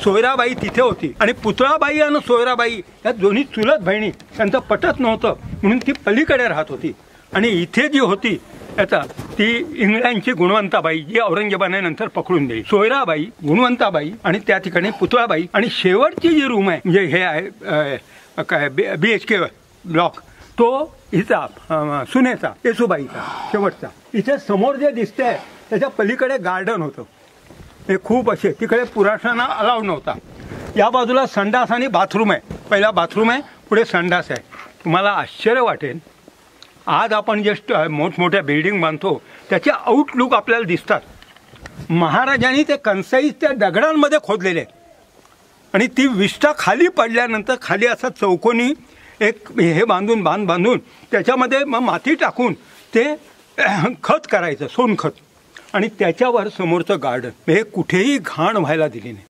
सोयराबाई तिथे होती आणि पुतळाबाई आणि सोयराबाई या दोन्ही चुलत बहिणी, त्यांचं पटत नव्हतं म्हणून ती पलीकडे राहत होती. आणि इथे जी होती आता ती इंग्लंडची गुणवंताबाई, जी औरंगजेबाने नंतर पकडून दिली. सोयराबाई, गुणवंताबाई आणि त्या ठिकाणी पुतळाबाई. आणि शेवटची जी रूम आहे म्हणजे हे आहे काय BHK ब्लॉक, तो हिचा सुनेचा, येसुबाईचा शेवटचा. इथे समोर जे दिसतंय त्याच्या पलीकडे गार्डन होतं. हे खूप असे तिकडे पुरुषांना अलाउड नव्हता. या बाजूला संडास आणि बाथरूम आहे. पहिला बाथरूम आहे, पुढे संडास आहे. तुम्हाला आश्चर्य वाटेल, आज आपण जे मोठमोठ्या बिल्डिंग बांधतो त्याचे आउटलुक आपल्याला दिसतात. महाराजांनी ते कणसाई त्या दगडांमध्ये खोदलेले आणि ती विष्ठा खाली पडल्यानंतर खाली असा चौकोनी एक हे बांधून त्याच्यामध्ये मग माती टाकून ते खत करायचं, सोनखत, आणि त्याच्यावर समोरचं गार्डन. हे कुठेही घाण व्हायला दिली नाही.